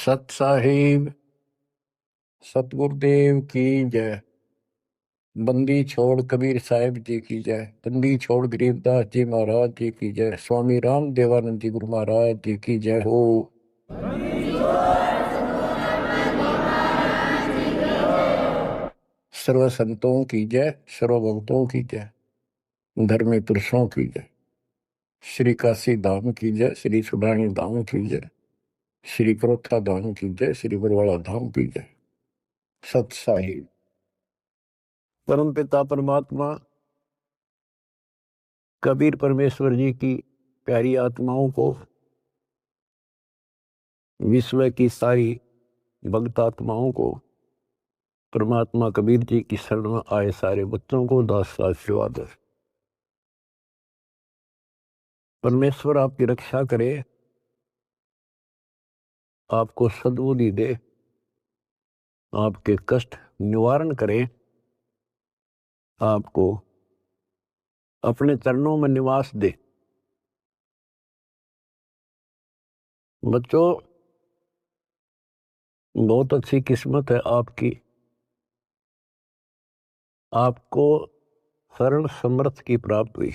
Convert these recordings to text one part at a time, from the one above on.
सत साहिब सतगुरुदेव की जय। बंदी छोड़ कबीर साहिब जी की जय। बंदी छोड़ गरीबदास जी महाराज जी की जय। स्वामी राम देवानंद जी गुरु महाराज जी की जय हो। सर्व संतों की जय, सर्व भक्तों की जय, धर्मी पुरुषों की जय। श्री काशी धाम की जय, श्री सुब्राणी धाम की जय, श्री क्रोथा धाम की जय, श्री बरवाड़ा धाम की जय। सत साहिब परम पिता परमात्मा कबीर परमेश्वर जी की प्यारी आत्माओं को, विश्व की सारी भक्त आत्माओं को, परमात्मा कबीर जी की शरण में आए सारे बच्चों को दास आशीर्वाद। परमेश्वर आपकी रक्षा करे, आपको सद्बुद्धि दे, आपके कष्ट निवारण करे, आपको अपने चरणों में निवास दे। बच्चों, बहुत अच्छी किस्मत है आपकी, आपको शरण समर्थ की प्राप्त हुई।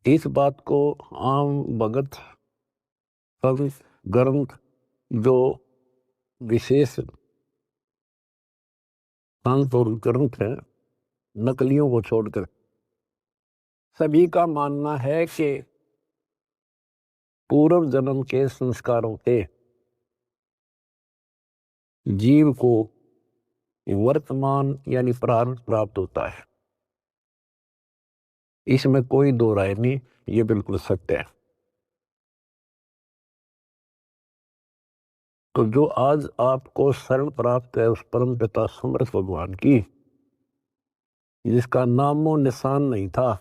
इस बात को आम भगत संत ग्रंथ जो विशेष संत और ग्रंथ है, नकलियों को छोड़कर सभी का मानना है कि पूर्व जन्म के संस्कारों से जीव को वर्तमान यानी प्रारब्ध प्राप्त होता है। इसमें कोई दो राय नहीं, ये बिल्कुल सत्य है। तो जो आज आपको शरण प्राप्त है उस परम पिता समर्थ भगवान की, जिसका नामो निशान नहीं था,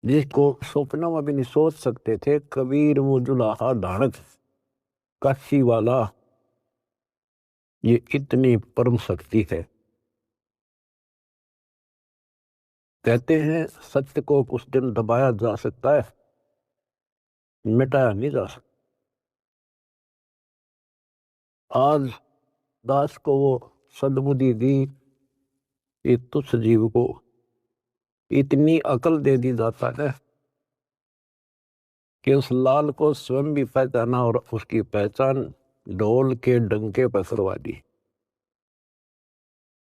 जिसको सपनों में भी नहीं सोच सकते थे, कबीर वो जुलाहा धारक काशी वाला, ये इतनी परम शक्ति है। कहते हैं सत्य को कुछ दिन दबाया जा सकता है, मिटाया नहीं जा सकता। आज दास को वो सद्बुद्धि दी, ये तुच्छ जीव को इतनी अकल दे दी जाता है कि उस लाल को स्वयं भी पहचाना और उसकी पहचान ढोल के डंके पर करवा दी।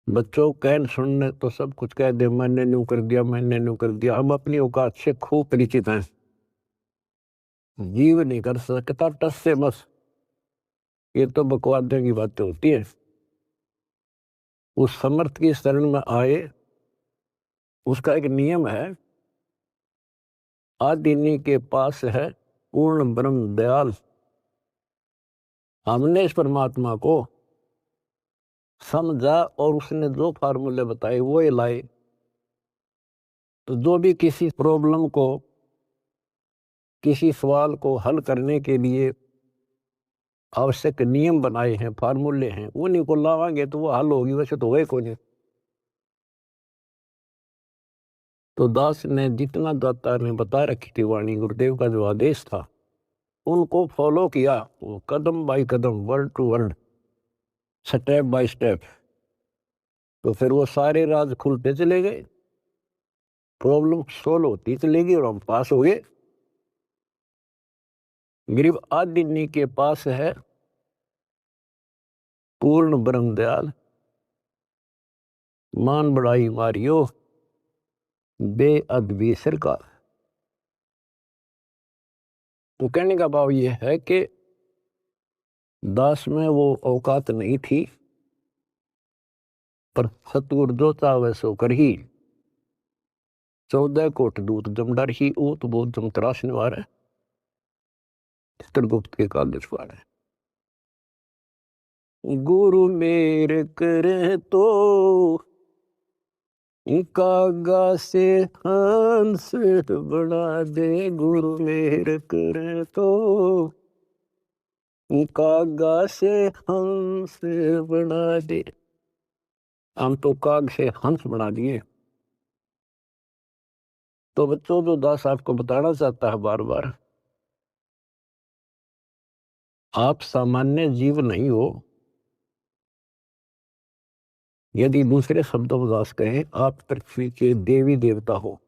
बच्चों, कहन सुनने तो सब कुछ कह दे, मैंने न्यू कर दिया, मैंने न्यू कर दिया। हम अपनी औकात से खूब परिचित हैं। जीव नहीं कर सकता टस से मस, ये तो बकवादे की बातें होती है। उस समर्थ की शरण में आए, उसका एक नियम है, आदिनी के पास है पूर्ण ब्रह्म दयाल। हमने इस परमात्मा को समझा और उसने जो फार्मूले बताए वो ही लाए। तो जो भी किसी प्रॉब्लम को, किसी सवाल को हल करने के लिए आवश्यक नियम बनाए हैं, फार्मूले हैं, उन्हीं को लावांगे तो वो हल होगी, वैसे तो वही कोई नहीं। तो दास ने जितना दाता ने बता रखी थी वाणी, गुरुदेव का जो आदेश था, उनको फॉलो किया, वो कदम बाय कदम, word to word, step by step. तो फिर वो सारे राज खुलते चले गए, प्रॉब्लम सोल्व होती चलेगी और हम पास हो गए। गरीब आदिनी के पास है पूर्ण ब्रह्म दयाल, मान बढ़ाई मारियो बेअदबी सरकार। तो कहने का भाव ये है कि दास में वो औकात नहीं थी, पर सतगुरु जो चाहे सो कर ही। 14 कोट दूत जमडर ही ऊत बोध जम त्रास निवार है, चित्रगुप्त के काल है। गुरु मेरे करे तो कागा से हंस बना दे, गुरु मेरे करे तो कागा से हंस बना दे। हम तो काग से हंस बना दिए। तो बच्चों, जो दास आपको बताना चाहता है बार बार, आप सामान्य जीव नहीं हो। यदि दूसरे शब्दों में दास कहें, आप पृथ्वी के देवी देवता हो।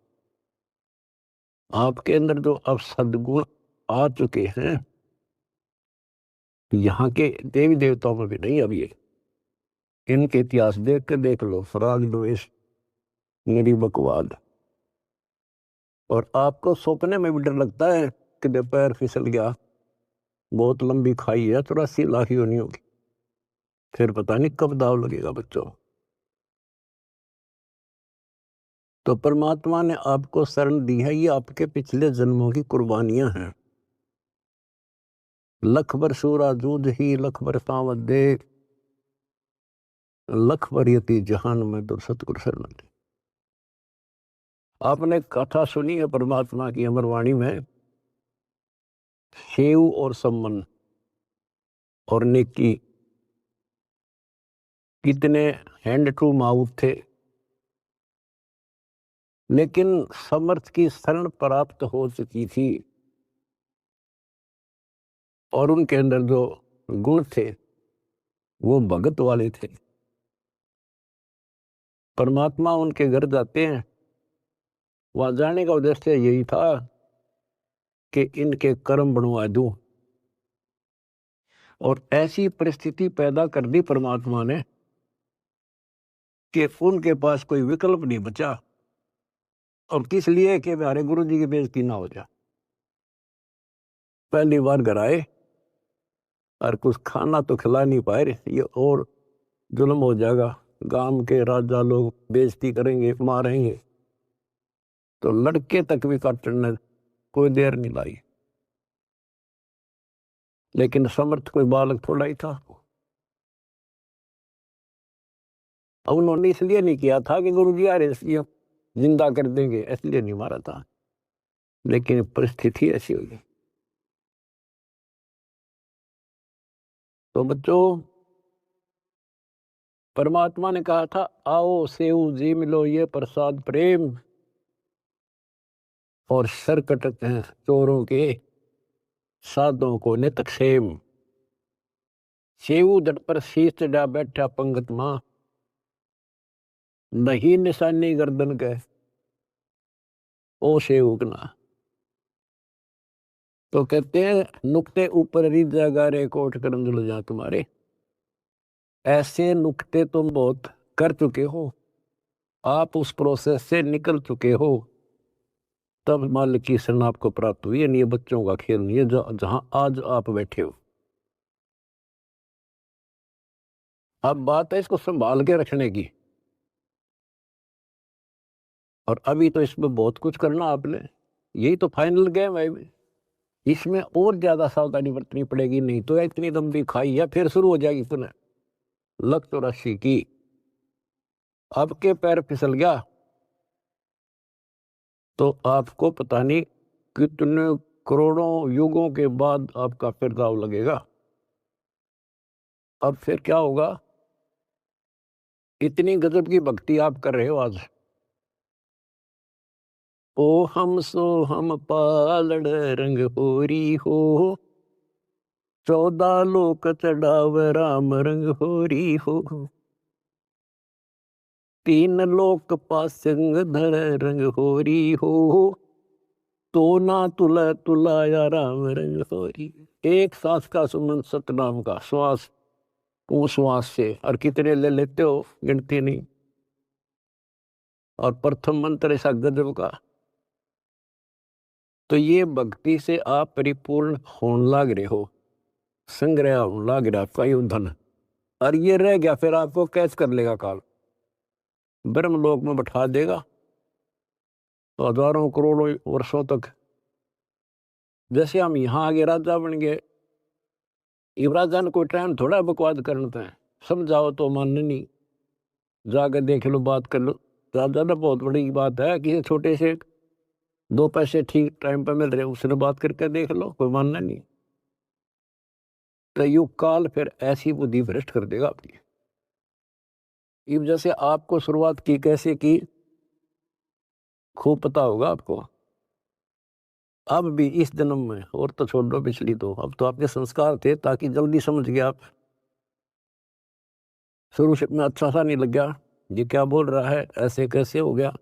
आपके अंदर जो अब सद्गुण आ चुके हैं, यहाँ के देवी देवताओं में भी नहीं। अब ये इनके इतिहास देख के देख लो, फराग द्वेष, निरीबकवाद। और आपको सपने में भी डर लगता है कि पैर फिसल गया, बहुत लंबी खाई है, 84 लाख योनि होगी, फिर पता नहीं कब दाव लगेगा बच्चों। तो परमात्मा ने आपको शरण दी है, ये आपके पिछले जन्मों की कुर्बानियां हैं। लख बर सूरा जूझ ही, लख बर सावत दे, लख बर यति जहान में तो सतगुरु शरण दे। आपने कथा सुनी है परमात्मा की अमरवाणी में, सेव और सम्मन और नेकी कितने हैंड टू माउथ थे, लेकिन समर्थ की शरण प्राप्त हो चुकी थी और उनके अंदर जो गुण थे वो भगत वाले थे। परमात्मा उनके घर जाते हैं, वहां जाने का उद्देश्य यही था कि इनके कर्म बनवा दूं। और ऐसी परिस्थिति पैदा कर दी परमात्मा ने कि उनके पास कोई विकल्प नहीं बचा। और किस लिए कि हमारे गुरु जी की बेइज्जती ना हो जाए। पहली बार घर आए और कुछ खाना तो खिला नहीं पाए, ये और जुल्म हो जाएगा, गांव के राजा लोग बेइज्जती करेंगे, मारेंगे। तो लड़के तक भी काटने कोई देर नहीं लाई। लेकिन समर्थ कोई बालक थोड़ा ही था। अब उन्होंने इसलिए नहीं किया था कि गुरु जी आ रहे जिंदा कर देंगे, इसलिए नहीं मारा था, लेकिन परिस्थिति ऐसी हुई। तो बच्चों, परमात्मा ने कहा था, आओ सेव जी मिलो ये प्रसाद प्रेम, और सर कटते हैं चोरों के, साधों को नित क्षेम। सेव जट पर शीश चढ़ा बैठा पंगत मां, नहीं निशानी गर्दन के, ओ सेवकना। तो कहते हैं, नुक्ते ऊपर रिजा गारे कोट करम जुल जा तुम्हारे। ऐसे नुक्ते तुम बहुत कर चुके हो, आप उस प्रोसेस से निकल चुके हो, तब मालिक की शरण आपको प्राप्त हुई है। नहीं, ये बच्चों का खेल नहीं है जहां आज आप बैठे हो। अब बात है इसको संभाल के रखने की। और अभी तो इसमें बहुत कुछ करना आपने, यही तो फाइनल गेम है। इसमें और ज्यादा सावधानी बरतनी पड़ेगी, नहीं तो इतनी लंबी खाई है फिर शुरू हो जाएगी पुनः। लख 84 की, अब के पैर फिसल गया तो आपको पता नहीं कितने करोड़ों युगों के बाद आपका फिर दाव लगेगा। अब फिर क्या होगा, इतनी गजब की भक्ति आप कर रहे हो आज। ओ हम सो हम पालड़ रंग होरी हो, 14 लोक चढ़ाव राम रंग होरी हो, 3 लोक पासंग धर रंग होरी हो, तो ना तुला तुलाया राम रंग होरी। एक सांस का सुमन सतनाम का श्वास, वो श्वास से, और कितने ले लेते हो गिनती नहीं। और प्रथम मंत्र ऐसा गजब का। तो ये भक्ति से आप परिपूर्ण होने लग रहे हो, संग्रह होने लग रहा आपका ये धन। और ये रह गया फिर आपको कैच कर लेगा काल, ब्रह्मलोक में बैठा देगा तो हजारों करोड़ों वर्षों तक। जैसे हम यहाँ आगे राजा बन गए, युवराजा ने कोई टाइम थोड़ा बकवाद करना है, समझाओ तो मानने नहीं, जाकर देख लो, बात कर लो। राजा ने बहुत बड़ी बात है, किसी छोटे से 2 पैसे ठीक टाइम पर मिल रहे, उसने बात करके देख लो, कोई मानना नहीं। तो युग काल फिर ऐसी बुद्धि भ्रष्ट कर देगा आपकी। इस वजह से आपको शुरुआत की कैसे की खूब पता होगा आपको। अब भी इस जन्म में, और तो छोड़ दो पिछली, तो अब तो आपके संस्कार थे ताकि जल्दी समझ गया आप। शुरू से में अच्छा सा नहीं लग गया, ये क्या बोल रहा है, ऐसे कैसे हो गया।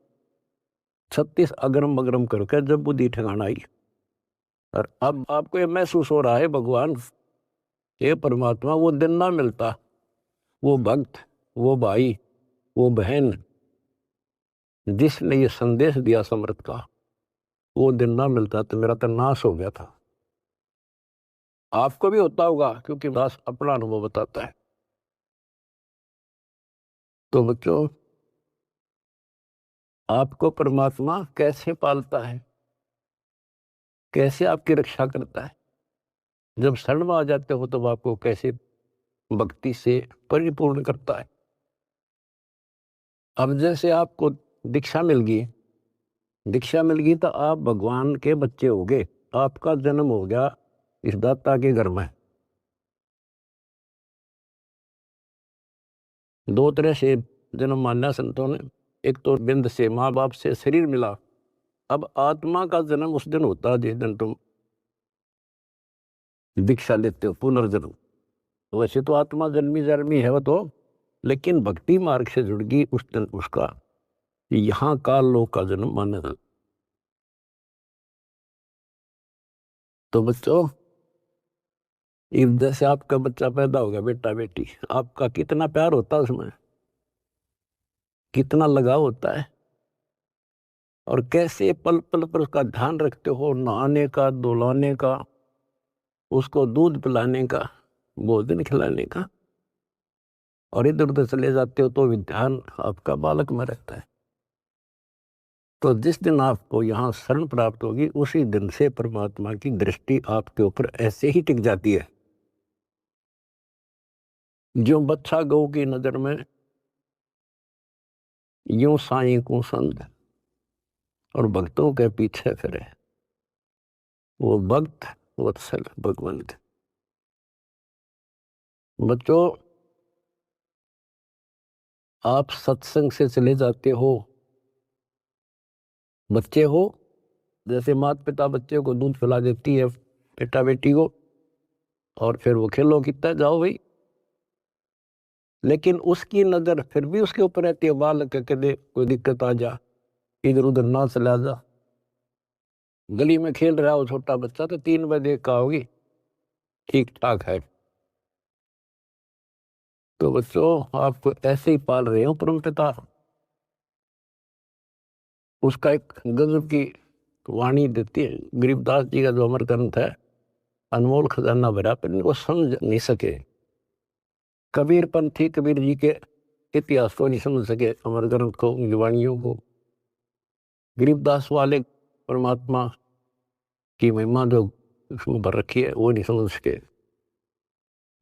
36 अगरम बगरम करके जब बुद्धि ठिकाना आई, और अब आपको ये महसूस हो रहा है भगवान, ये परमात्मा वो दिन ना मिलता, वो भक्त, वो भाई, वो बहन जिसने ये संदेश दिया समर्थ का, वो दिन ना मिलता तो मेरा तो नाश हो गया था। आपको भी होता होगा, क्योंकि दास अपना अनुभव बताता है। तो बच्चों, आपको परमात्मा कैसे पालता है, कैसे आपकी रक्षा करता है, जब शरण में आ जाते हो तब आपको कैसे भक्ति से परिपूर्ण करता है। अब जैसे आपको दीक्षा मिल गई, दीक्षा मिल गई तो आप भगवान के बच्चे हो गए, आपका जन्म हो गया इस दाता के घर में। दो तरह से जन्म माना संतों ने, एक तो बिंद से माँ बाप से शरीर मिला, अब आत्मा का जन्म उस दिन होता है जिस दिन तुम दीक्षा लेते हो, पुनर्जन्म। वैसे तो आत्मा जन्मी जन्मी है वो तो, लेकिन भक्ति मार्ग से जुड़ गई उस दिन उसका यहाँ काल लोक का जन्म माना जाता। तो बच्चों, जैसे आपका बच्चा पैदा होगा, बेटा बेटी, आपका कितना प्यार होता है उसमें, कितना लगाव होता है, और कैसे पल पल पर उसका ध्यान रखते हो, नहाने का, धुलाने का, उसको दूध पिलाने का, भोजन खिलाने का, और इधर उधर चले जाते हो तो भी ध्यान आपका बालक में रहता है। तो जिस दिन आपको यहाँ शरण प्राप्त होगी, उसी दिन से परमात्मा की दृष्टि आपके ऊपर ऐसे ही टिक जाती है। जो बच्चा गौ की नजर में यूं साईं को संग और भक्तों के पीछे फिरे, वो भक्त वत्सल भगवंत। बच्चों, आप सत्संग से चले जाते हो, बच्चे हो, जैसे माता पिता बच्चे को दूध पिला देती है, बेटा बेटी को, और फिर वो खेलो कितना जाओ भाई, लेकिन उसकी नजर फिर भी उसके ऊपर रहती है, बालक के दे कोई दिक्कत आ जा, इधर उधर ना चला जा। गली में खेल रहा हो छोटा बच्चा तो 3 बजे का होगी, ठीक ठाक है। तो बच्चों, आप ऐसे ही पाल रहे हो परम पिता। उसका एक गजब की वाणी देती है, गरीबदास जी का जो अमर ग्रंथ है, अनमोल खजाना भरा, पर इनको समझ नहीं सके। कबीर पंथी कबीर जी के इतिहास को नहीं समझ सके, अमर ग्रंथ को, उनकी वाणियों को। गरीबदास वाले परमात्मा की महिमा जो उसमें भर रखी है वो नहीं समझ सके।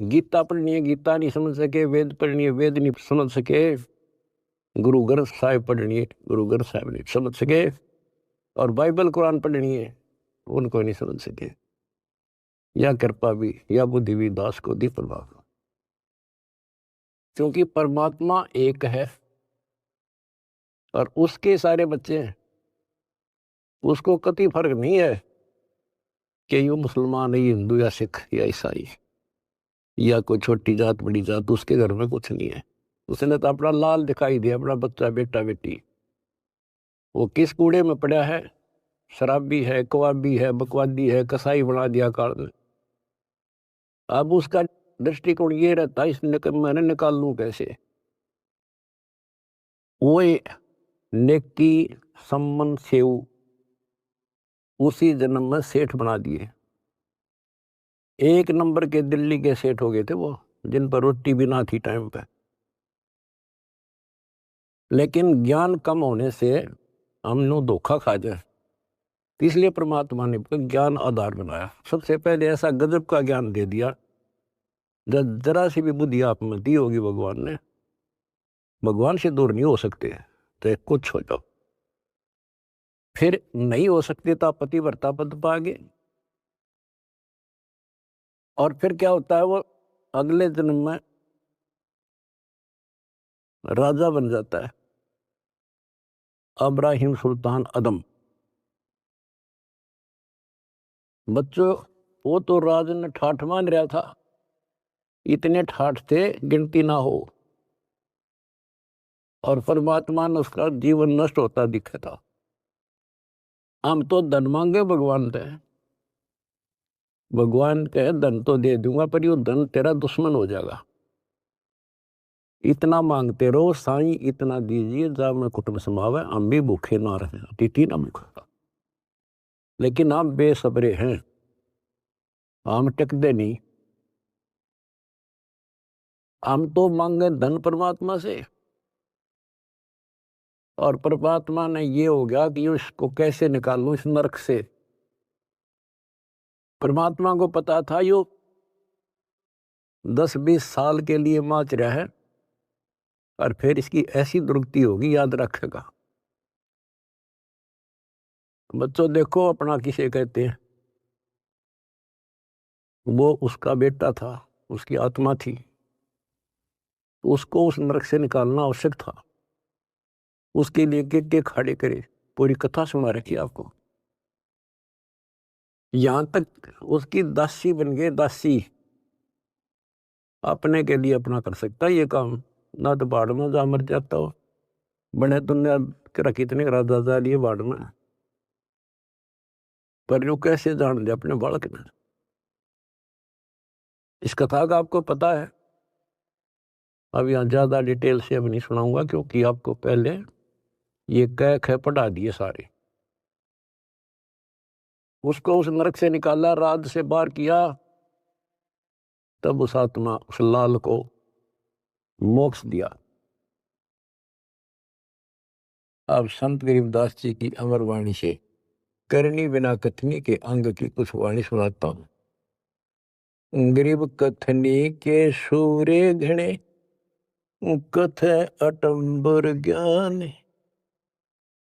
गीता पढ़नी है, गीता नहीं समझ सके। वेद पढ़नी है, वेद नहीं समझ सके। गुरु ग्रंथ साहिब पढ़नी है, गुरु ग्रंथ साहिब नहीं समझ सके। और बाइबल कुरान पढ़नी है, उनको नहीं समझ सके। या कृपा भी या बुद्धि भी दास को दी परमात्मा, क्योंकि परमात्मा एक है और उसके सारे बच्चे हैं। उसको कति फर्क नहीं है कि ये मुसलमान है, ये हिंदू या सिख या ईसाई या कोई छोटी जात बड़ी जात, उसके घर में कुछ नहीं है। उसने तो अपना लाल दिखाई दिया, अपना बच्चा बेटा बेटी। वो किस कूड़े में पड़ा है, शराबी है, कबाबी है, बकवादी है, कसाई बना दिया काल ने। अब उसका दृष्टिकोण ये रहता है, मैंने निकाल लूं कैसे। वो नेकी सम्मन सेव उसी जन्म में सेठ बना दिए। एक नंबर के दिल्ली के सेठ हो गए थे वो, जिन पर रोटी भी ना थी टाइम पे। लेकिन ज्ञान कम होने से हमने धोखा खा जाए, इसलिए परमात्मा ने ज्ञान आधार बनाया। सबसे पहले ऐसा गजब का ज्ञान दे दिया, जब जरा सी भी बुद्धि आप में दी होगी भगवान ने, भगवान से दूर नहीं हो सकते, तो कुछ हो जाओ। फिर नहीं हो सकते तो आप पतिव्रता पद पाओगे। और फिर क्या होता है, वो अगले जन्म में राजा बन जाता है, अब्राहिम सुल्तान अदम। बच्चों, वो तो राज ने ठाठ मान रहा था, इतने ठाठ थे गिनती ना हो, और परमात्मा ने उसका जीवन नष्ट होता दिखा था। हम तो धन मांगे भगवान से, भगवान कहे धन तो दे दूंगा पर यो धन तेरा दुश्मन हो जाएगा। इतना मांगते रहो साईं, इतना दीजिए जा में कुटुंब समावे, हम भी भूखे ना रहे, अतिथि ना भूखा। लेकिन हम बेसब्रे हैं, हम टिकते नहीं। हम तो मांगे धन परमात्मा से, और परमात्मा ने ये हो गया कि इसको कैसे निकालूं इस नरक से। परमात्मा को पता था यो 10-20 साल के लिए माच रहा है, और फिर इसकी ऐसी दुर्गति होगी, याद रखेगा। बच्चों देखो, अपना किसे कहते हैं, वो उसका बेटा था, उसकी आत्मा थी, तो उसको उस नरक से निकालना आवश्यक था। उसके लिए के खड़े करे, पूरी कथा सुना रखी आपको। यहां तक उसकी दासी बन गए, दासी अपने के लिए अपना कर सकता है ये काम, ना तो बाढ़ में जा मर जाता हो। बने दुनिया के कितने राजा जा लिए बाढ़ में, पर जो कैसे जान दे अपने बालक ने। इस कथा का आपको पता है। अब यहाँ ज्यादा डिटेल से अब नहीं सुनाऊंगा, क्योंकि आपको पहले ये कह ख पढ़ा दिए सारे। उसको उस नरक से निकाला, राज से बाहर किया, तब उस आत्मा उस लाल को मोक्ष दिया। अब संत गरीबदास जी की अमर वाणी से करनी बिना कथनी के अंग की कुछ वाणी सुनाता हूं। गरीब कथनी के सूर्य घने, कथ अटंबर ज्ञान,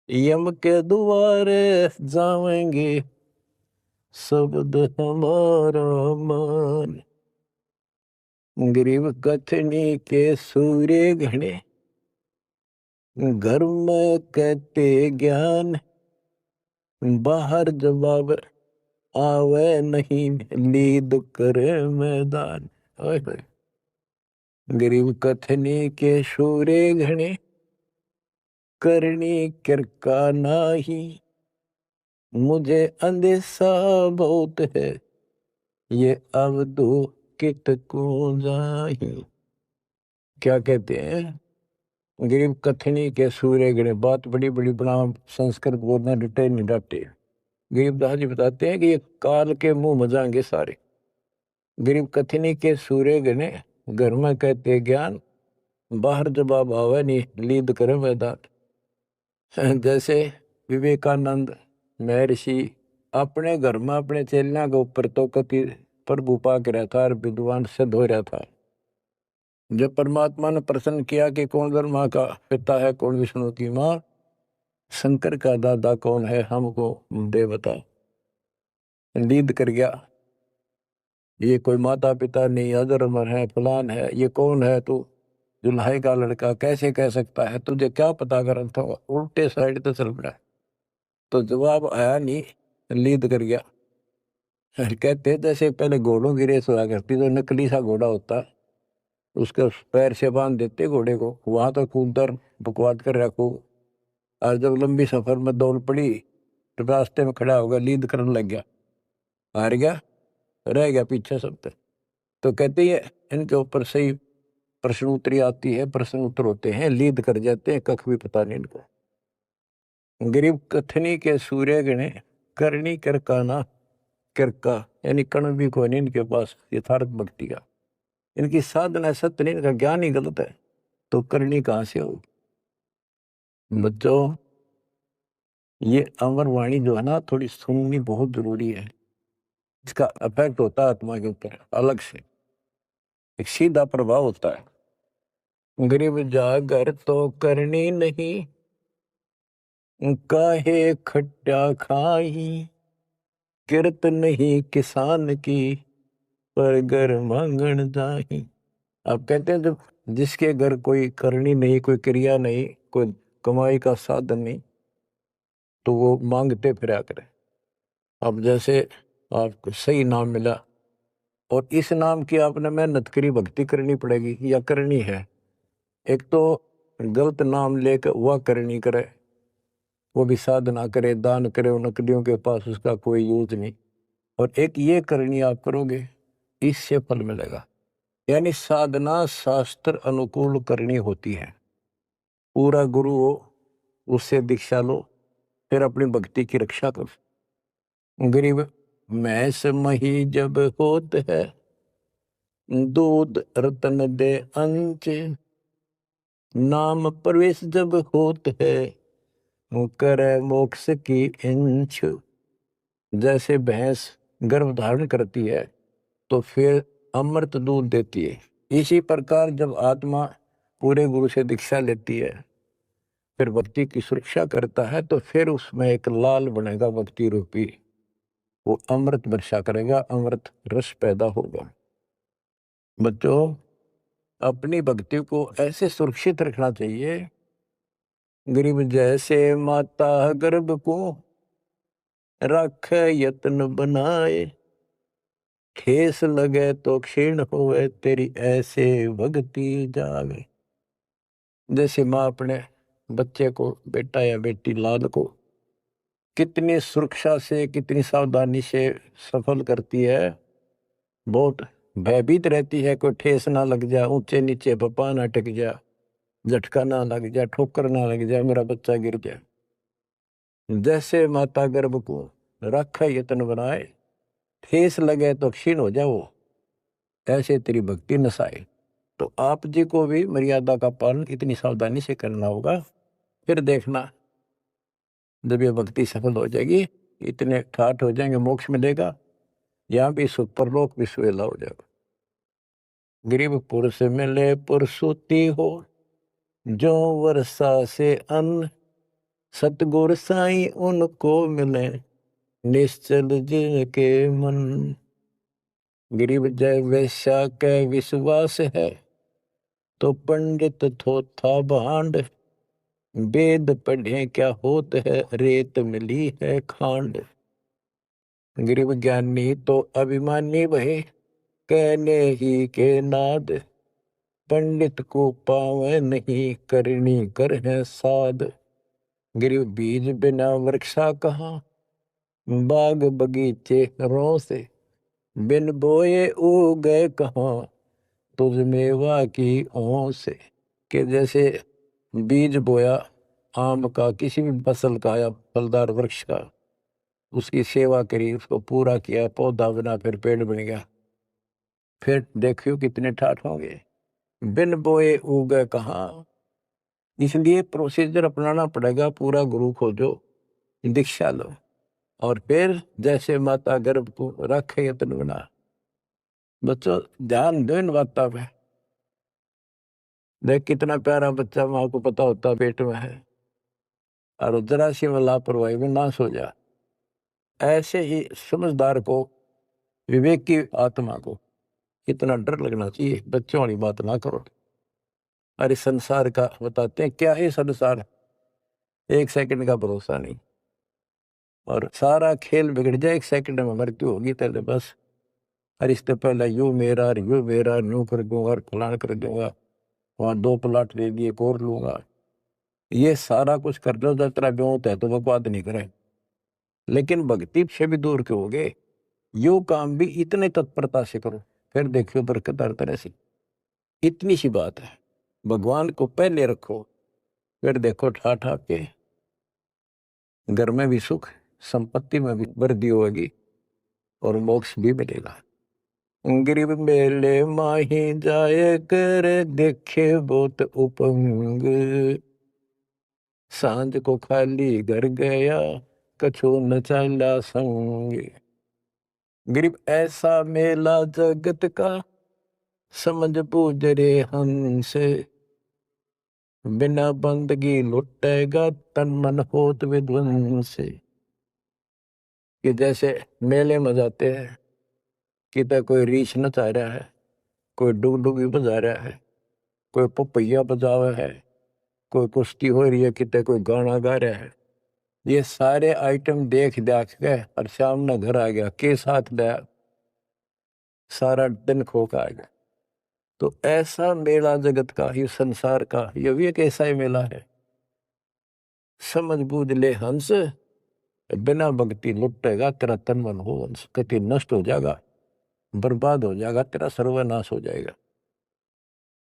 यम के द्वारे जावेंगे शब्द हमारा मान। गरीब कथनी के सूर्य घने, घर में कहते ज्ञान, बाहर जवाब आवे नहीं लीद करे मैदान। गरीब कथनी के सूर्य घने, करनी किरका नाही, मुझे अंदेशा बहुत है, ये अब दो कित को जाही। क्या कहते हैं, गरीब कथनी के सूर्य घने, बात बड़ी बड़ी बना संस्कृत बोलना डटे नहीं डटे। गरीबदास जी बताते हैं कि ये काल के मुंह मजाएंगे सारे। गरीब कथनी के सूर्य घने, घर में कहते ज्ञान, बाहर जवाब आवे नहीं लीद करे मैदान। जैसे विवेकानंद महर्षि अपने घर में अपने चेलियां के ऊपर तो कति प्रभु पाक रहा था और विद्वान सिद्ध हो रहा था। जब परमात्मा ने प्रश्न किया कि कौन ब्रह्मा का पिता है, कौन विष्णु की मां, शंकर का दादा कौन है, हमको दे बता। लीद कर गया, ये कोई माता पिता नहीं, अधर्मर है, फलान है, ये कौन है तू, दुल्हाई का लड़का कैसे कह सकता है, तुझे क्या पता कर था। उल्टे साइड तो चल पड़ा, तो जवाब आया नहीं, लीद कर गया। कहते जैसे पहले घोड़ों की रेस हुआ करती, तो नकली सा घोड़ा होता, उसके पैर से बांध देते घोड़े को, वहां तो कूदकर बकवाद कर रखो, और जब लंबी सफर में दौड़ पड़ी तो रास्ते में खड़ा होगा, लीद करने लग गया, हार गया, रह गया पीछे सब तक। तो कहते हैं इनके ऊपर सही प्रश्न उत्तरी आती है, प्रश्न उत्तर होते हैं, लीद कर जाते हैं, कख भी पता नहीं इनको। गरीब कथनी के सूर्य गणे, करनी कर काना किरका, यानी कण भी कोई नहीं इनके पास यथार्थ भक्ति का, इनकी साधना सत्य नहीं, इनका ज्ञान ही गलत है, तो करनी कहां से होगी। बच्चों, ये अमर वाणी जो है ना, थोड़ी सुननी बहुत जरूरी है। इसका इफेक्ट होता है आत्मा के ऊपर अलग से, एक सीधा प्रभाव होता है। गरीब जागर तो करनी नहीं, काहे खट्टा खाई, किरत नहीं किसान की, पर घर मांगण जाही। आप कहते हैं जब जिसके घर कोई करनी नहीं, कोई क्रिया नहीं, कोई कमाई का साधन नहीं, तो वो मांगते फिरा करे। अब जैसे आपको सही नाम मिला, और इस नाम की आपने मेहनत करी, भक्ति करनी पड़ेगी या करनी है। एक तो गलत नाम लेकर वह करनी करे, वो भी साधना करे, दान करे, उन नकलियों के पास उसका कोई यूज नहीं। और एक ये करनी आप करोगे, इससे फल मिलेगा। यानी साधना शास्त्र अनुकूल करनी होती है। पूरा गुरु हो, उससे दीक्षा लो, फिर अपनी भक्ति की रक्षा करो। गरीब मैस मही जब होत है, दूध रतन दे अंच, नाम प्रवेश जब होत है, करे मोक्ष की इंच। जैसे भैंस गर्भ धारण करती है तो फिर अमृत दूध देती है, इसी प्रकार जब आत्मा पूरे गुरु से दीक्षा लेती है, फिर भक्ति की सुरक्षा करता है, तो फिर उसमें एक लाल बनेगा भक्ति रूपी, वो अमृत वर्षा करेगा, अमृत रस पैदा होगा। बच्चों, अपनी भक्ति को ऐसे सुरक्षित रखना चाहिए। गरीब जैसे माता गर्भ को रख यत्न बनाए, ठेस लगे तो क्षीण होवे, तेरी ऐसे भक्ति जागे। जैसे माँ अपने बच्चे को, बेटा या बेटी लाल को कितनी सुरक्षा से, कितनी सावधानी से सफल करती है, बहुत भयभीत रहती है, कोई ठेस ना लग जाए, ऊंचे नीचे पपा ना टिक जाए, झटका ना लग जाए, ठोकर ना लग जाए, मेरा बच्चा गिर जाए। जैसे माता गर्भ को रख यत्न बनाए, ठेस लगे तो क्षीण हो जाओ, ऐसे तेरी भक्ति नसाए। तो आप जी को भी मर्यादा का पालन इतनी सावधानी से करना होगा। फिर देखना, जब ये भक्ति सफल हो जाएगी, इतने ठाठ हो जाएंगे, मोक्ष मिलेगा, यहाँ भी सुख, परलोक भी सुहेला हो जाएगा। गरीब पुरुष मिले पुरसुती हो, जो वर्षा से अन्न, सतगुर साई उनको मिले, निश्चल जिनके मन। गरीब जय वैश्या के विश्वास है, तो पंडित थोथा भांड, वेद पढ़े क्या होत है, रेत मिली है खांड। गरीब ज्ञानी तो अभिमानी भय, कहने ही के नाद, पंडित को पावे नहीं, करनी कर है साध। गरीब बीज बिना वृक्षा कहाँ, बाग बगीचे रो से, बिन बोए उगे कहाँ, तुझ मेवा की ओं से। कि जैसे बीज बोया आम का, किसी भी फसल का या फलदार वृक्ष का, उसकी सेवा करी, उसको पूरा किया, पौधा बना, फिर पेड़ बन गया, फिर देखियो कितने ठाठ होंगे। बिन बोए उगे कहाँ, इसलिए प्रोसीजर अपनाना पड़ेगा। पूरा गुरु खोजो, दीक्षा लो, और फिर जैसे माता गर्भ को रखे यत्न बना। बच्चों, ध्यान दो इन बातों पे। देख कितना प्यारा बच्चा, माँ को पता होता पेट में है, और जरा सी में लापरवाही में नाश हो जा। ऐसे ही समझदार को, विवेक की आत्मा को कितना डर लगना चाहिए। बच्चों वाली बात ना करो। अरे संसार का बताते हैं, क्या है संसार, एक सेकंड का भरोसा नहीं, और सारा खेल बिगड़ जाए, एक सेकंड में मृत्यु होगी तेरे बस। अरे इससे पहले यू मेरा, यू मेरा, यूं कर दूंगा और फलान कर दूंगा, वहां 2 प्लाट ले दिए, और लूंगा। ये सारा कुछ कर लो, जब तेरा ब्योत है तो वो बात नहीं करे, लेकिन भक्ति से भी दूर क्यों हो गए। यो काम भी इतने तत्परता से करो, फिर देखियो बरकत हर तरह से। इतनी सी बात है, भगवान को पहले रखो, फिर देखो ठा ठा के घर में भी सुख, संपत्ति में भी वृद्धि होगी, और मोक्ष भी मिलेगा। गरीब मेले माही जाए कर, देखे बहुत उपंग, सांझ को खाली घर गया, कछु न चला संग। गरीब ऐसा मेला जगत का, समझ बूझ रे हंस, बिना बंदगी लुटेगा, तन मन होत विध्वंस। कि जैसे मेले में जाते हैं, कितना कोई रीछ नचा रहा है, कोई डुगडुगी बजा रहा है, कोई पपैया बजा रहा है, कोई कुश्ती हो रही है, कितने कोई गाना गा रहा है, ये सारे आइटम देख देख के और सामने घर आ गया के साथ दया सारा दिन खो का आ गया। तो ऐसा मेला जगत का, ये संसार का, ये भी एक ऐसा ही मेला है। समझ बूझ ले हंस, बिना भक्ति लुटेगा तेरा तन मन हो हंस, कति नष्ट हो जाएगा, बर्बाद हो जाएगा, तेरा सर्वनाश हो जाएगा।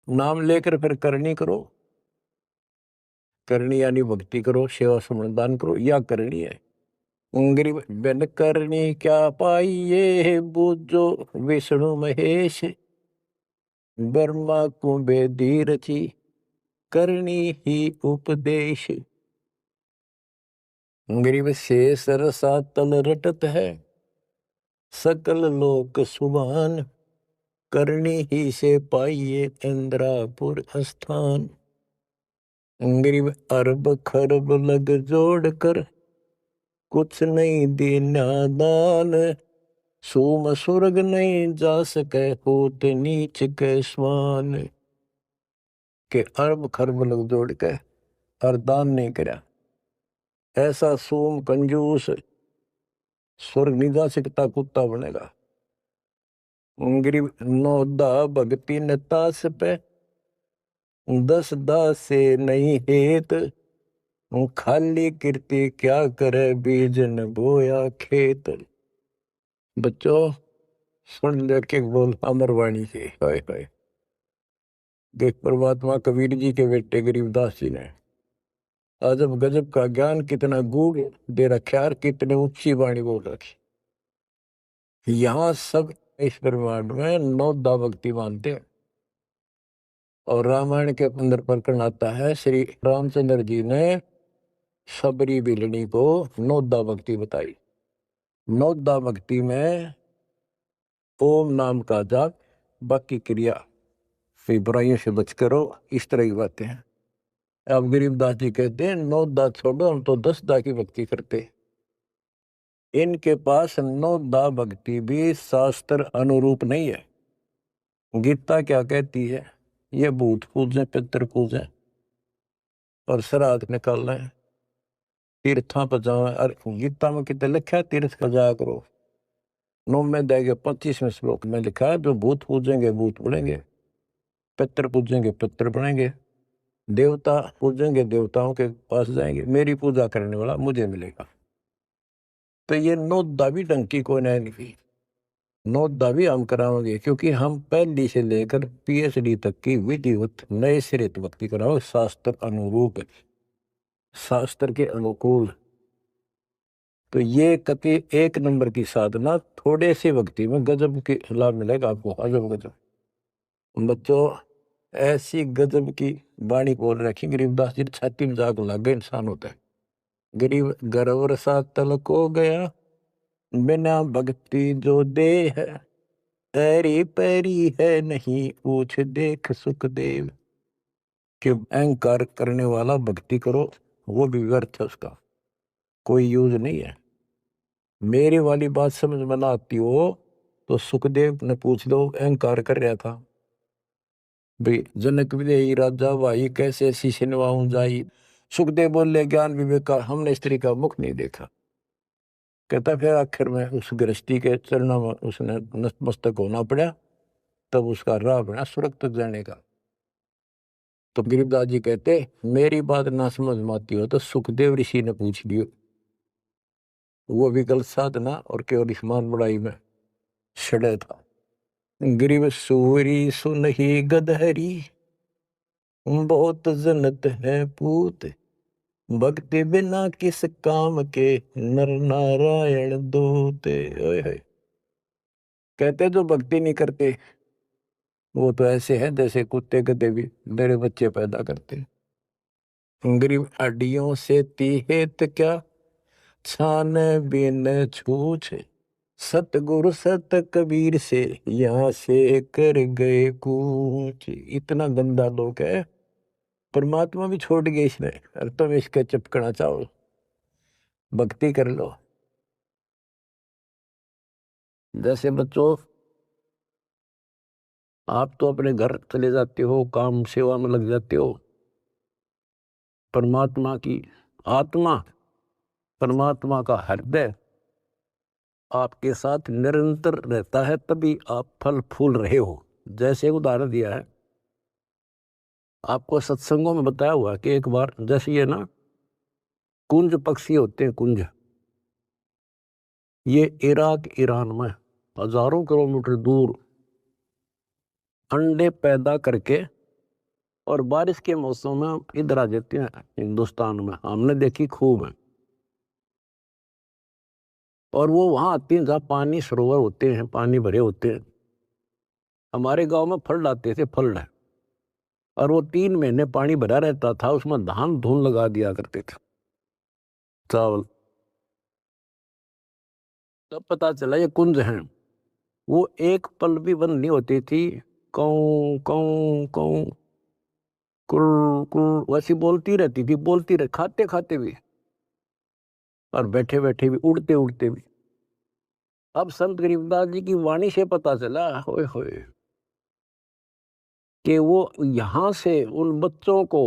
नाम लेकर फिर करनी करो, करनी यानी भक्ति करो, सेवा समर्दान करो, या करनी है। गरीब बिन करनी क्या पाइये, बूझो विष्णु महेश, ब्रह्मा को बेदी रची, करनी ही उपदेश। गरीब शेष रसा तल रटत है, सकल लोक सुभान, करनी ही से पाइये इंद्रापुर स्थान। गरीब अरब खरब लग जोड़ कर, कुछ नहीं दीना दान, सोम स्वर्ग नहीं जा सके, होत नीच के स्वान। के अरब खरब लग जोड़ के और दान नहीं करा, ऐसा सोम कंजूस स्वर्ग नहीं जा सकता, कुत्ता बनेगा। गरीब नौदा भक्ति नतास पे, 10 दास से नहीं हेत, खाली कीर्ति क्या करे, बीज न बोया खेत। बच्चों सुन ले के बोल अमरवाणी के, हाय हाय। देख परमात्मा कबीर जी के बेटे गरीबदास जी ने अजब गजब का ज्ञान कितना गूढ़ दे रखा है, कितने ऊंची वाणी बोल रखी। यहाँ सब इस ब्रह्मांड में नौदा भक्ति मानते हैं। और रामायण के अंदर प्रकरण आता है, श्री रामचंद्र जी ने सबरी बिलनी को नौदा भक्ति बताई। नौदा भक्ति में ओम नाम का जाप, बाकी क्रिया, फिर बुराइयों से बच करो, इस तरह की बातें हैं। अब गरीबदास जी कहते हैं 9 दा छोड़ो, हम तो 10 दा की भक्ति करते। इनके पास 9 दा भक्ति भी शास्त्र अनुरूप नहीं है। गीता क्या कहती है, ये भूत पूजे पितर पूजे और श्राद्ध निकालना है, तीर्थां पर जाओ। और गीता में कितने लिखा है, तीर्थ पर जाया करो। 9 में देगा 25वें श्लोक में लिखा है, जो भूत पूजेंगे भूत बनेंगे, पितर पूजेंगे पितर बनेंगे, देवता पूजेंगे देवताओं के पास जाएंगे, मेरी पूजा करने वाला मुझे मिलेगा। तो ये 9 दावी डंकी को नहीं, 9 दावी हम कराओगे, क्योंकि हम पहली से लेकर PhD तक की विधिवत नए सिरे भक्ति कराओ, शास्त्र अनुरूप, शास्त्र के अनुकूल। तो ये कति एक नंबर की साधना, थोड़े से भक्ति में गजब के लाभ मिलेगा आपको, अजब गजब। बच्चों ऐसी गजब की वाणी बोल रखी, गरीबदास जी छाती में जाग लग गए इंसान होता है। गरीब गर्वर सा तल को गया, बिना भक्ति जो दे है, तेरी पैरी है नहीं पूछ देख सुखदेव। कि अहंकार करने वाला भक्ति करो, वो भी व्यर्थ है, उसका कोई यूज नहीं है। मेरी वाली बात समझ में ना आती हो तो सुखदेव ने पूछ लो, अहंकार कर रहा था भाई, जनक विदेही राजा भाई कैसे ऐसी सिनवाऊं जाई। सुखदेव बोले ज्ञान विवेक का हमने स्त्री का मुख नहीं देखा। कहता फिर आखिर में उस गृहस्थी के चरणों में उसने नतमस्तक होना पड़ा, तब उसका राह बना स्वर्ग तक जाने का। तो गिरिदास जी कहते मेरी बात ना समझ में आती हो तो सुखदेव ऋषि ने पूछ लियो, वो भी गलत साधना और केवल ईमान बड़ाई में सड़े था। गिरिव सूरी सुनही गदहरी, बहुत जनत है पूत, भक्ति बिना किस काम के, नर नारायण दूते। ओए कहते जो भक्ति नहीं करते वो तो ऐसे है जैसे कुत्ते गधे भी मेरे बच्चे पैदा करते। गरीब हड्डियों से तीहेत क्या, छान बिन छूछ, सतगुरु सत कबीर से यहाँ से कर गए कूच। इतना गंदा लोग है, परमात्मा भी छोड़ गए इसने, और तुम इसके चिपकना चाहो, भक्ति कर लो। जैसे बच्चों आप तो अपने घर चले जाते हो, काम सेवा में लग जाते हो, परमात्मा की आत्मा परमात्मा का हृदय आपके साथ निरंतर रहता है, तभी आप फल फूल रहे हो। जैसे उदाहरण दिया है आपको, सत्संगों में बताया हुआ कि एक बार जैसे ये ना कुंज पक्षी होते हैं, कुंज, ये इराक ईरान में हजारों किलोमीटर दूर अंडे पैदा करके और बारिश के मौसम में इधर आ जाते हैं हिंदुस्तान में, हमने देखी खूब है। और वो वहां आती हैं जहाँ पानी सरोवर होते हैं, पानी भरे होते हैं। हमारे गांव में फल आते थे, फल है, और वो 3 महीने पानी भरा रहता था, उसमें धान धून लगा दिया करते थे, चावल। तब पता चला ये कुंज हैं। वो एक पल भी बंद नहीं होती थी, कौं कौं कौं कुर कुर वैसी बोलती रहती थी, बोलती रह, खाते खाते भी और बैठे बैठे भी, उड़ते उड़ते भी। अब संत गरीबदास जी की वाणी से पता चला, होए होए, कि वो यहां से उन बच्चों को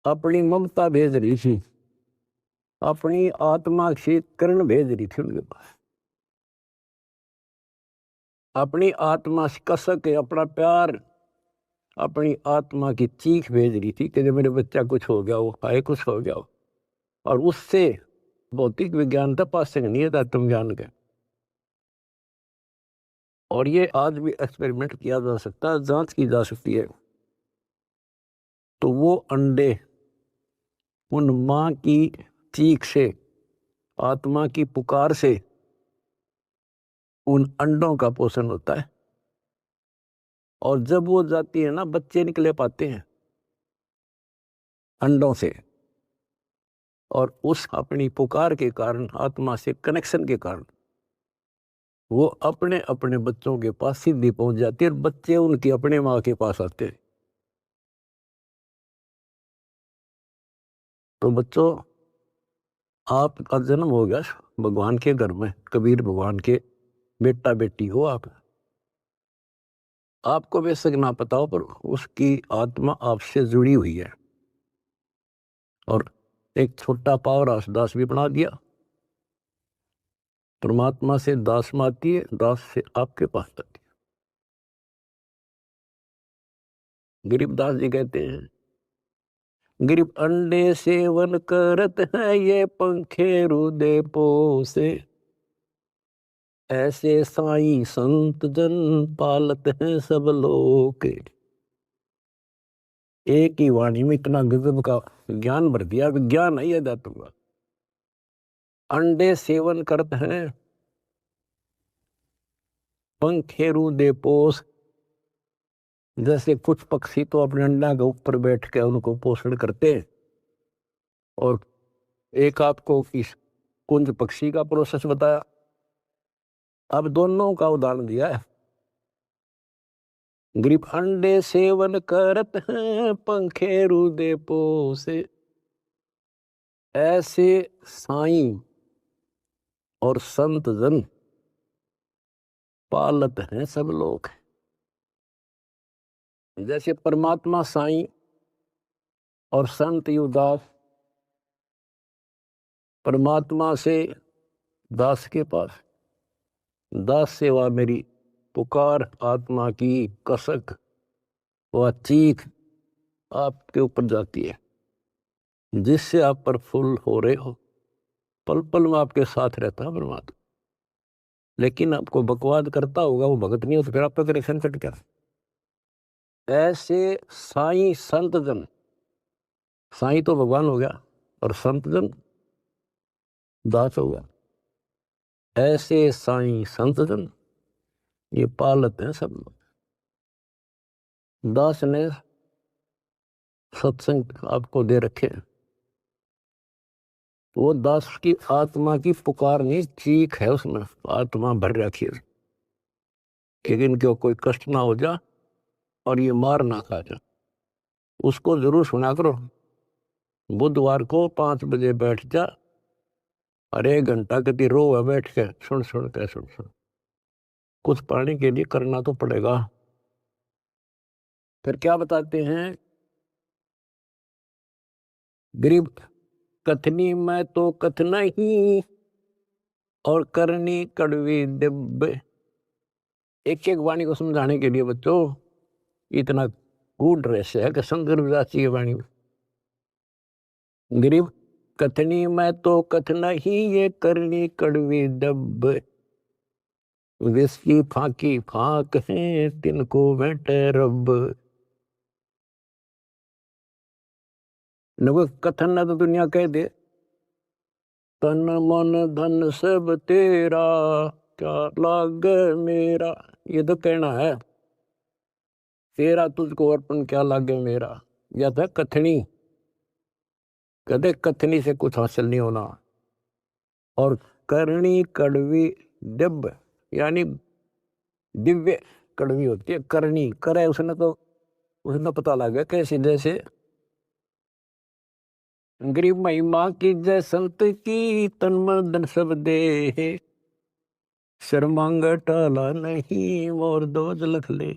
अपनी ममता भेज रही थी, अपनी आत्मा से किरण भेज रही थी उनके पास, अपनी आत्मा से कसक के अपना प्यार, अपनी आत्मा की चीख भेज रही थी कि जब मेरे बच्चा कुछ हो गया हो, हाय कुछ हो गया हो। और उससे भौतिक विज्ञान था, पास नहीं था तुम ज्ञान के। और ये आज भी एक्सपेरिमेंट किया जा सकता है, जांच की जा सकती है। तो वो अंडे उन माँ की चीख से, आत्मा की पुकार से उन अंडों का पोषण होता है। और जब वो जाती है ना, बच्चे निकले पाते हैं अंडों से, और उस अपनी पुकार के कारण, आत्मा से कनेक्शन के कारण, वो अपने अपने बच्चों के पास सीधी पहुंच जाती है, और बच्चे उनकी अपने माँ के पास आते हैं। तो बच्चों, आपका जन्म हो गया भगवान के घर में, कबीर भगवान के बेटा बेटी हो आप। आपको बेशक ना पता हो, पर उसकी आत्मा आपसे जुड़ी हुई है। और एक छोटा पावर हाउस दास भी बना दिया। परमात्मा से दास में आती है, दास से आपके पास आती है। गरीबदास जी कहते हैं, गरीब अंडे सेवन करत है, ये पंखे रुदे पोसे, ऐसे साईं संत जन पालत हैं सब लोग। एक ही वाणी में इतना गजब का ज्ञान भर दिया, विज्ञान है ये धातु का। अंडे सेवन करते हैं, पंखे रुदे पोस, जैसे कुछ पक्षी तो अपने अंडा के ऊपर बैठ के उनको पोषण करते हैं। और एक आपको इस कुंज पक्षी का प्रोसेस बताया, अब दोनों का उदाहरण दिया है। गरीब अंडे सेवन करत हैं, पंखे रुदे पोसे, ऐसे साईं और संत जन पालत हैं सब लोग। जैसे परमात्मा साईं और संत युवदास, परमात्मा से दास के पास, दास सेवा मेरी पुकार, आत्मा की कसक व चीख आपके ऊपर जाती है, जिससे आप प्रफुल्ल हो रहे हो। पल पल में आपके साथ रहता है परमात्मा। लेकिन आपको बकवाद करता होगा, वो भगत नहीं हो, तो फिर आपका कनेक्शन कट गया। ऐसे साईं संत जन, साईं तो भगवान हो गया और संत जन दास हो गया। ऐसे साईं संत जन ये पालत हैं सब लोग। दास ने सत्संग आपको दे रखे, वो दास की आत्मा की पुकार नहीं, चीख है उसमें, आत्मा भर रखी है कि इनको कोई कष्ट ना हो जा और ये मार ना खा जा। उसको जरूर सुना करो। बुधवार को 5 बजे बैठ जा, और 1 घंटा कभी रो बैठ के सुन सुन के, सुन सुन, कुछ पाने के लिए करना तो पड़ेगा। फिर क्या बताते हैं, गरीब कथनी मैं तो कथना ही और करनी कड़वी दिव्य। एक एक वाणी को समझाने के लिए बच्चों इतना गूढ़ रहस्य है कि संदर्भ जाती है वाणी में। गरीब कथनी मैं तो कथना ही ये करनी कड़वी दिव्य। विस्की फाकी फाक है तिनको बैठे रब। न कथन न तो दुनिया कह दे तन मन धन सब तेरा क्या लाग मेरा। ये तो कहना है तेरा तुझको अर्पण क्या लागे मेरा। या था कथनी कदे कथनी से कुछ हासिल नहीं होना। और करनी कड़वी दिव्य यानी दिव्य कड़वी होती है। करनी करे उसने तो उसने पता लग गया कैसे जैसे गरीब महिमा की जय संत की तन मन धन सब दे। शर्मांग टाला नहीं और दोज लख ले।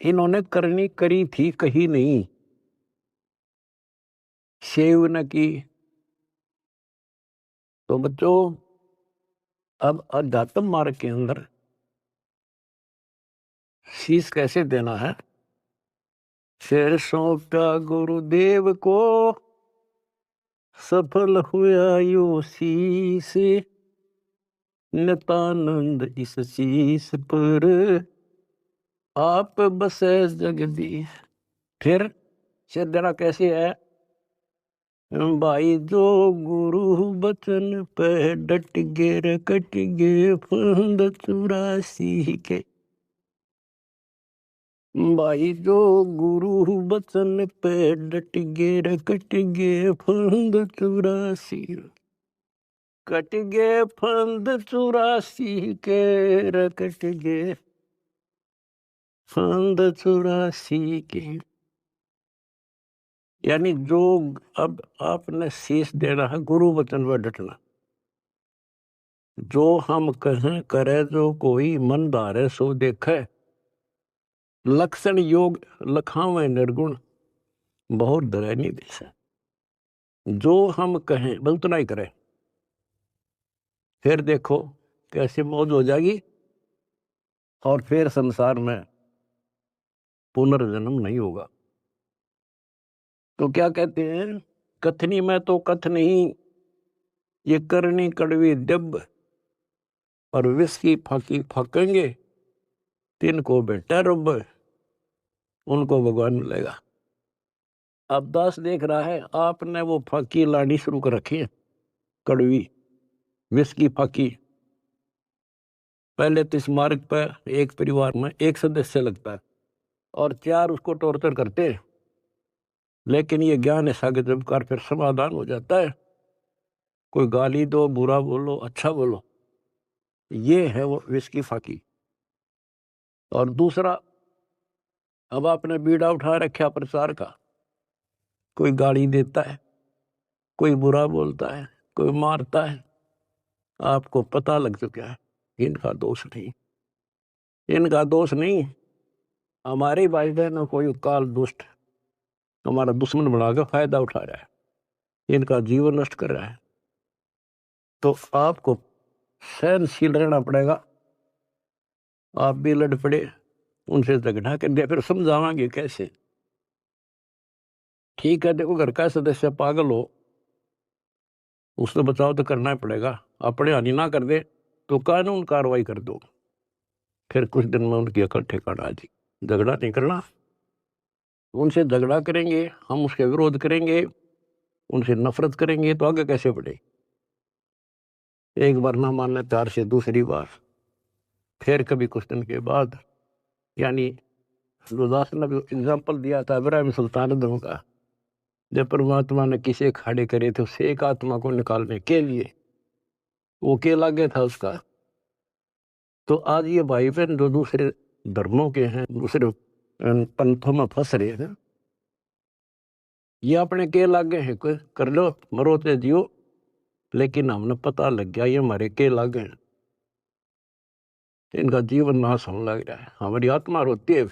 इन्होंने करनी करी थी कही नहीं सेव न की। तो बच्चों अब अध्यात्म मार्ग के अंदर शीश कैसे देना है। शेर सौंपा गुरुदेव को सफल हुआ यो शीश। नितानंद इस शीश पर आप बसे जगदीश। फिर शेर देना कैसे है। भाई जो गुरु बचन पे डट गे रकट गे फंद 84 के। भाई जो गुरु बचन पे डट गे रकट गे फंद 84। कट गे फंद 84 के रकट गे फंद 84 के। यानी जो अब आपने शीश देना है गुरु वचन पर डटना। जो हम कहें करे जो कोई मन धारे सो देखे। लक्षण योग लखावे निर्गुण बहुत डरे नहीं दिसे। जो हम कहें बल तो नहीं करे फिर देखो कैसे मौज हो जाएगी। और फिर संसार में पुनर्जन्म नहीं होगा। तो क्या कहते हैं कथनी में तो कथ नहीं ये करनी कड़वी दिव्य। और विष की फाकी फाकेंगे तिनको बेटा रब उनको भगवान मिलेगा। अब दास देख रहा है आपने वो फाकी लानी शुरू कर रखी है कड़वी विष की फाकी। पहले तो इस मार्ग पर एक परिवार में एक सदस्य लगता है और 4 उसको टॉर्चर करते हैं। लेकिन ये ज्ञान ऐसा कि जब कर फिर समाधान हो जाता है। कोई गाली दो बुरा बोलो अच्छा बोलो ये है वो विष की फाकी। और दूसरा अब आपने बीड़ा उठा रखा प्रचार का। कोई गाली देता है कोई बुरा बोलता है कोई मारता है। आपको पता लग चुका है इनका दोष नहीं। इनका दोष नहीं हमारी भाई बहनों कोई काल दुष्ट हमारा दुश्मन बनाकर फायदा उठा रहा है इनका जीवन नष्ट कर रहा है। तो आपको सहनशील रहना पड़ेगा। आप भी लड़ पड़े उनसे झगड़ा कर दिया फिर समझावांगे कैसे। ठीक है देखो घर का सदस्य पागल हो उससे बचाव तो करना ही पड़ेगा। अपने हानि ना कर दे तो कानून कार्रवाई कर दो। फिर कुछ दिन में उनकी अकल ठिकाना आ जाएगी। झगड़ा नहीं करना। उनसे झगड़ा करेंगे हम उसके विरोध करेंगे उनसे नफरत करेंगे तो आगे कैसे बढ़े। एक बार ना मानने प्यार से दूसरी बार फिर कभी कुछ दिन के बाद यानी गुरदास ने भी एग्जाम्पल दिया था इब्राहिम सुल्तान का। जब परमात्मा ने किसे खड़े करे थे उस एक आत्मा को निकालने के लिए वो के लागे था उसका। तो आज ये भाई बहन जो दूसरे धर्मों के हैं दूसरे पंथों में फंस रहे हैं ये अपने के लागे हैं कोई कर लो मरो ते जियो। लेकिन हमने पता लग गया ये हमारे के लागे हैं। इनका जीवन नाश होने लग रहा है हमारी आत्मा रोती है।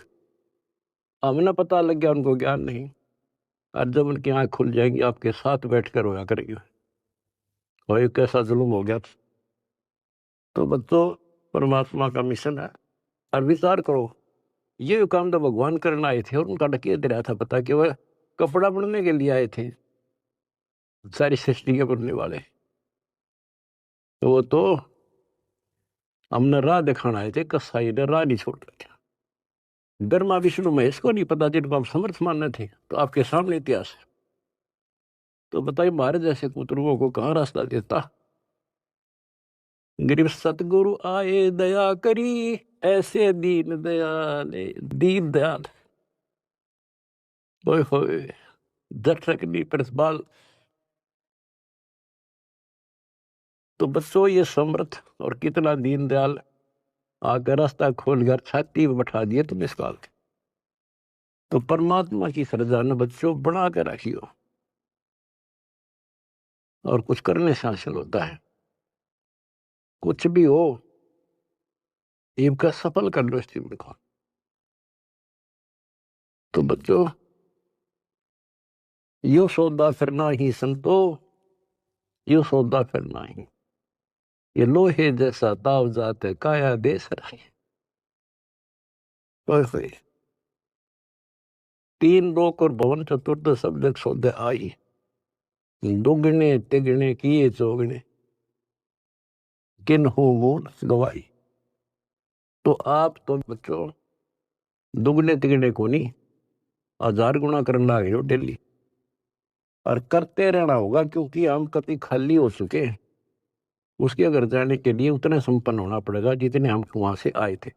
हमने पता लग गया उनको ज्ञान नहीं। और जब उनकी आंख खुल जाएंगी आपके साथ बैठकर रोया करेंगे, और ये कैसा जुल्म हो गया। तो बच्चों, परमात्मा का मिशन है। और विचार करो, ये काम तो भगवान करना आए थे और उनका डकिया दे रहा था पता कि वह कपड़ा बनने के लिए आए थे, सारी सृष्टि के बनने वाले। तो वो तो हमने राह दिखाना आए थे, कसाई ने राह नहीं छोड़ रखा। ब्रह्मा विष्णु महेश को नहीं पता जिनको आप समर्थ मानने थे, तो आपके सामने इतिहास है। तो बताइए महाराज जैसे कुतरुओं को कहाँ रास्ता देता। गरीब सतगुरु आए दया करी, ऐसे दीन दयाल, दीन दयाल ओए होए दर्शकनी प्रसबाल। तो बच्चों ये समर्थ और कितना दीन दयाल आकर रास्ता खोलकर छाती में बैठा दिए तुम इस काल के। तो परमात्मा की सृजा ने बच्चों बना कर रखियो, और कुछ करने से हासिल होता है। कुछ भी हो इनका सफल कर लो इस चीज को। तो बच्चों, यो सौदा फिरना ही संतो, यो सौदा फिरना ही, ये लोहे जैसा ताव जात है काया देश रही। तीन लोक और भवन चतुर्थ शब्द सौदे आई, दुगने तिगने किए चौगने, किन हो गुण गवाई। तो आप तो बच्चों दुगने तिगने को नहीं, 1000 गुना करना है डेली, और करते रहना होगा, क्योंकि हम कभी खाली हो चुके हैं। उसके घर जाने के लिए उतने संपन्न होना पड़ेगा जितने हम वहां से आए थे।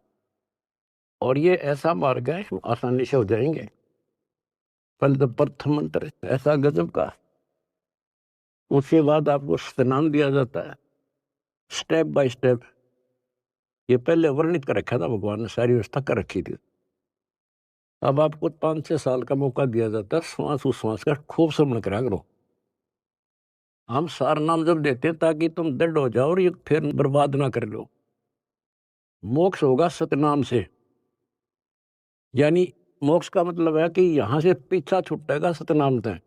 और ये ऐसा मार्ग है आसानी से हो जाएंगे। पहले तो प्रथम मंत्र ऐसा गजब का, उसके बाद आपको स्नान दिया जाता है स्टेप बाय स्टेप। ये पहले वर्णित कर रखा था भगवान ने, सारी व्यवस्था कर रखी थी। अब आपको 5-6 साल का मौका दिया जाता है, श्वास उश्वास का खूब समझ करा करो। हम सार नाम जब देते हैं ताकि तुम दृढ़ हो जाओ और ये फिर बर्बाद ना कर लो। मोक्ष होगा सतनाम से, यानी मोक्ष का मतलब है कि यहां से पीछा छुटेगा सतनाम तक।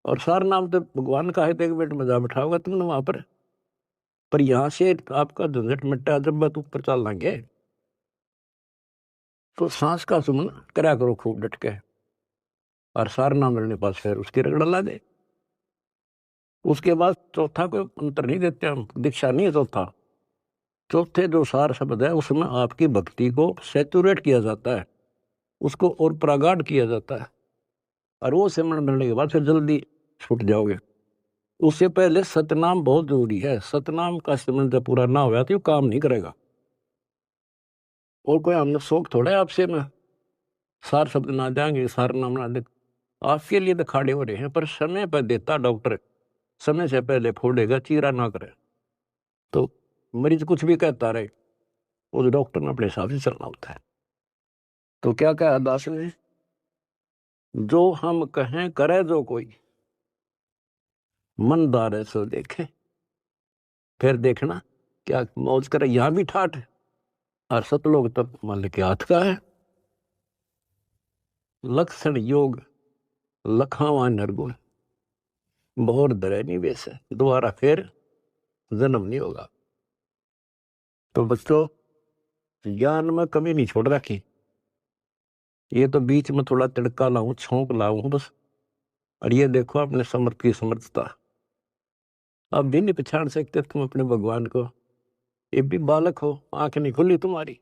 और सार नाम तो भगवान का है, तो एक मिनट मजा बैठाओगा तुमने वहां पर यहां से आपका झंझट मिट्टा जब बात ऊपर चल लेंगे। तो सांस का सुमन करा करो खूब डट के, और सार नाम मिलने पास फिर उसकी रगड़ ला दे। उसके बाद चौथा कोई अंतर नहीं देते हम, दीक्षा नहीं है चौथा। चौथे जो सार शब्द है उसमें आपकी भक्ति को सैचुरेट किया जाता है, उसको और प्रगाढ़ किया जाता है, और वो सिमरन मिलने के बाद फिर जल्दी छूट जाओगे। उससे पहले सतनाम बहुत जरूरी है। सतनाम का सिमरन जब पूरा ना होगा तो ये काम नहीं करेगा। और कोई हमने शौक थोड़ा है आपसे में सार शब्द ना देंगे, सार नाम ना दे। आपके लिए तो खड़े हो रहे हैं, पर समय पर देता डॉक्टर, समय से पहले फोड़ेगा, चीरा ना करे। तो मरीज कुछ भी कहता रहे, उस डॉक्टर ने अपने हिसाब से चलना होता है। तो क्या कहा दास ने, जो हम कहें करे जो कोई, मन दार सो देखे। फिर देखना क्या मौज करे, यहां भी ठाठ है, और सतलोक तक मान के हाथ का है। लक्षण योग लखावा नरगुण, बहुत दरे नहीं वैसे दोबारा फिर जन्म नहीं होगा। तो बच्चों, ज्ञान में कमी नहीं छोड़ रखी। ये तो बीच में थोड़ा तिड़का लाऊं, छोंक लाऊं बस। और ये देखो अपने समर्थ की समर्थता, अब भी नहीं पहचान सकते तुम अपने भगवान को। ये भी बालक हो, आंख नहीं खुली तुम्हारी,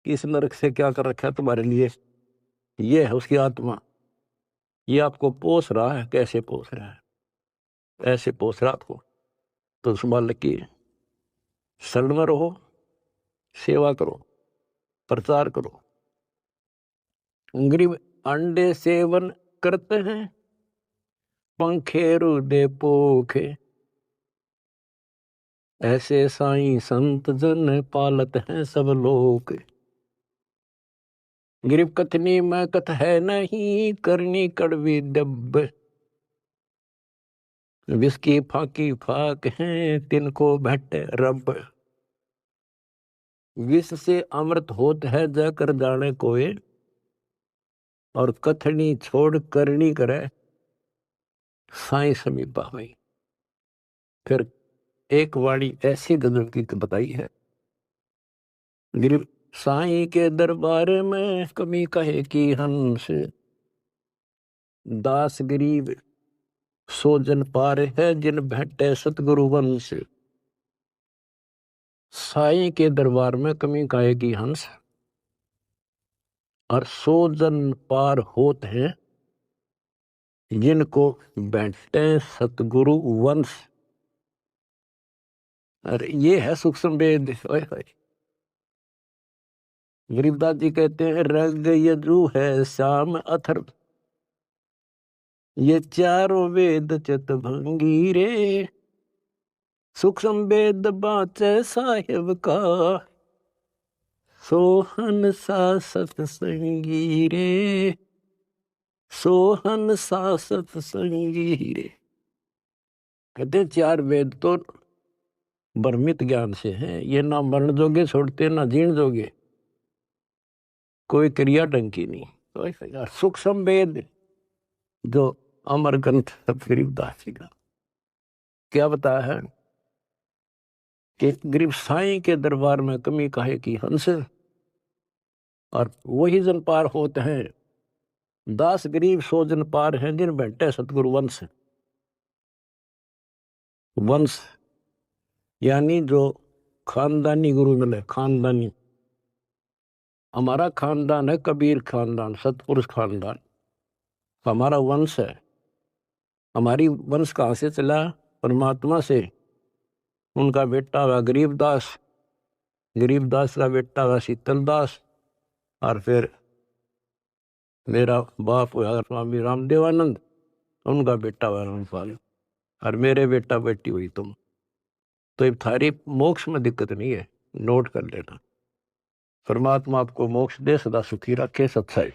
किस नरक से क्या कर रखा है तुम्हारे लिए। ये है उसकी आत्मा, ये आपको पोस रहा है। कैसे पोस रहा है, ऐसे पोस रहा आपको। तो उस बालक की शरण में रहो, सेवा करो, प्रचार करो। गरीब अंडे सेवन करते हैं, पंखे रुदे पोखे, ऐसे साईं संत जन पालत हैं सब लोग। गरीब कथनी में कथ है नहीं, करनी कड़वी दब, विस्की फाकी फाक हैं तिनको भट्ट रब। विष से अमृत होत है जाकर जाने कोई, और कथनी छोड़ करनी करे साई समीपा हुई। फिर एक वाणी ऐसी गजल की बताई है, गरीब साई के दरबार में कमी कहे की हंस, दास गरीब सो जन पार है जिन भेटे सतगुरु वंश। साई के दरबार में कमी कहे की हंस, और सो जन पार होत हैं जिनको बैठे सतगुरु वंश। अरे ये है सूक्ष्म वेद। गरीबदास जी कहते हैं रग यजु है श्याम अथर्व, ये चारों वेद चित भंगी रे। सूक्ष्म वेद बाचे साहिब का, सोहन सा सतसंगी रे, सोहन सा सतसंगी रे। कहते चार वेद तो भ्रमित ज्ञान से हैं, ये ना मरण जोगे छोड़ते ना जीण जोगे, कोई क्रिया ढंग की नहीं। तो सूक्ष्म वेद जो अमर ग्रंथ गरीबदास जी का क्या बताया है कि गरीब साईं के दरबार में कमी काहे की हंस, और वही जन पार होते हैं, दास गरीब सो जन पार हैं जिन बैठे सतगुरु वंश। वंश यानी जो खानदानी गुरु मिले, खानदानी। हमारा खानदान है कबीर खानदान, सतपुरुष खानदान, हमारा वंश है। हमारी वंश कहाँ से चला? परमात्मा से। उनका बेटा हुआ गरीबदास, गरीबदास का बेटा हुआ शीतलदास, और फिर मेरा बाप हुआ स्वामी रामदेवानंद, उनका बेटा हुआ रामपाल, और मेरे बेटा बेटी हुई तुम। तो ये थारी मोक्ष में दिक्कत नहीं है, नोट कर लेना। परमात्मा आपको मोक्ष दे, सदा सुखी रखे। सत्संग।